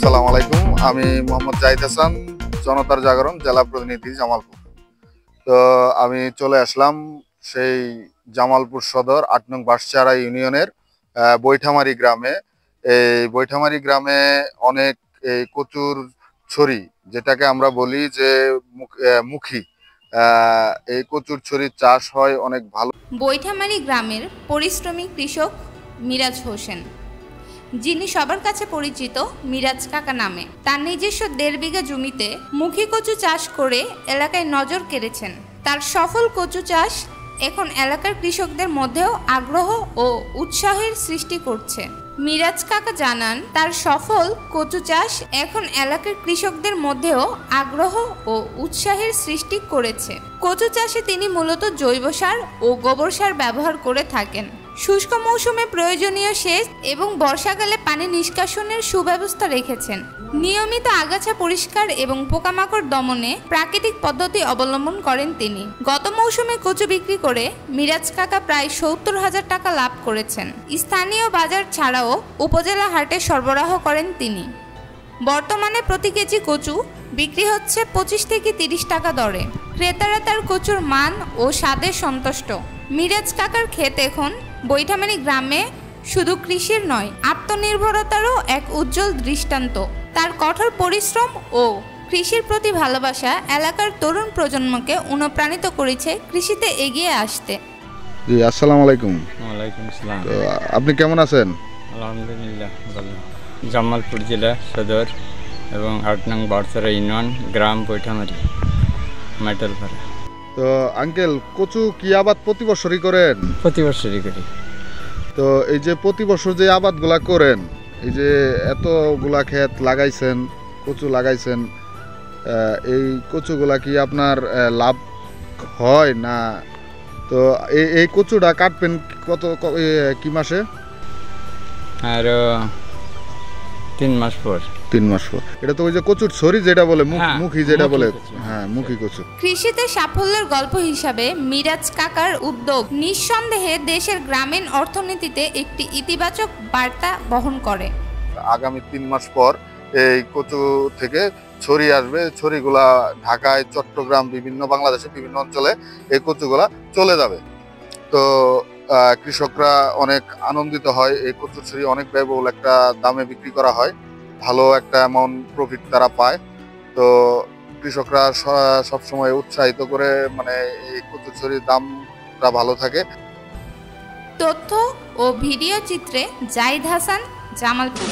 আসসালামু আলাইকুম। আমি মোহাম্মদ জাহিদ হাসান, জনতার জাগরণ জেলা প্রতিনিধি জামালপুর। তো আমি চলে আসলাম সেই জামালপুর সদর ৮ নং বাঁশচারা ইউনিয়নের বৈঠামারি গ্রামে। এই বৈঠামারি গ্রামে অনেক এই কচুর ছড়ি, যেটাকে আমরা বলি যে মুখী, এই কচুর ছড়ির চাষ হয় অনেক ভালো। বৈঠামারি গ্রামের পরিশ্রমী কৃষক মিরাজ হোসেন, যিনি সবার কাছে পরিচিত মিরাজ কাকা নামে, তার নিজস্ব ১.৫ বিঘা জমিতে মুখী কচু চাষ করে এলাকায় নজর কেড়েছেন। তার সফল কচু চাষ এখন এলাকার কৃষকদের মধ্যেও আগ্রহ ও উৎসাহের সৃষ্টি করছে। মিরাজ কাকা জানান, তার সফল কচু চাষ এখন এলাকার কৃষকদের মধ্যেও আগ্রহ ও উৎসাহের সৃষ্টি করেছে। কচু চাষে তিনি মূলত জৈব সার ও গোবর সার ব্যবহার করে থাকেন। শুষ্ক মৌসুমে প্রয়োজনীয় সেচ এবং বর্ষাকালে পানি নিষ্কাশনের সুব্যবস্থা রেখেছেন। নিয়মিত আগাছা পরিষ্কার এবং পোকামাকড় দমনে প্রাকৃতিক পদ্ধতি অবলম্বন করেন তিনি। গত মৌসুমে কচু বিক্রি করে মিরাজ কাকা প্রায় ৭০,০০০ টাকা লাভ করেছেন। স্থানীয় বাজার ছাড়াও উপজেলা হাটে সরবরাহ করেন তিনি। বর্তমানে প্রতি কেজি কচু বিক্রি হচ্ছে ২৫ থেকে ৩০ টাকা দরে। ক্রেতারা তার কচুর মান ও স্বাদে সন্তুষ্ট। মিরাজ কাকার ক্ষেত এখন বৈঠামারি গ্রামে শুধু কৃষির নয়, আত্মনির্ভরতারও এক উজ্জ্বল দৃষ্টান্ত। তার কঠোর পরিশ্রম ও কৃষির প্রতি ভালোবাসা এলাকার তরুণ প্রজন্মকে অনুপ্রাণিত করেছে কৃষিতে এগিয়ে আসতে। জি, আসসালামু আলাইকুম। ওয়ালাইকুম আসসালাম। তো আপনি কেমন আছেন? আলহামদুলিল্লাহ ভালো। জামালপুর জেলা সদর এবং ৮ নং বাঁশচারা ইউনিয়ন, গ্রাম বৈঠামারি, মাইটালপাড়া। তো আঙ্কেল, কচু কি আবাদ প্রতি বছরই করেন? প্রতি বছরই করি। তো এই যে প্রতি বছর যে আবাদগুলা করেন, এই যে এতগুলা ক্ষেত লাগাইছেন, কচু লাগাইছেন, এই কচুগুলা কি আপনার লাভ হয় না? তো এই কচুটা কাটবেন কি মাসে? আর ৩ মাস পর। ৩ মাস পর। এটা তো ওই যে কচুর ছড়ি যেটা বলে, মুখী যেটা বলে। হ্যাঁ, মুখী কচু। কৃষিতে সাফল্যের গল্প হিসাবে মিরাজ কাকার উদ্যোগ নিঃসন্দেহে দেশের গ্রামীণ অর্থনীতিতে একটি ইতিবাচক বার্তা বহন করে। আগামী ৩ মাস পর এই কচু থেকে ছড়ি আসবে। ছড়িগুলা ঢাকায়, চট্টগ্রাম, বিভিন্ন বাংলাদেশের বিভিন্ন অঞ্চলে এই কচুগুলা চলে যাবে। তো কৃষকরা অনেক আনন্দিত হয়। এই কচুর ছড়ি অনেক ব্যয়বহুল একটা দামে বিক্রি করা হয়, ভালো একটা অ্যামাউন্ট প্রফিট তারা পায়। তো কৃষকরা সবসময় উৎসাহিত করে, মানে এই কচুর ছড়ির দামটা ভালো থাকে। তথ্য ও ভিডিও চিত্রে জাহিদ হাসান, জামালপুর।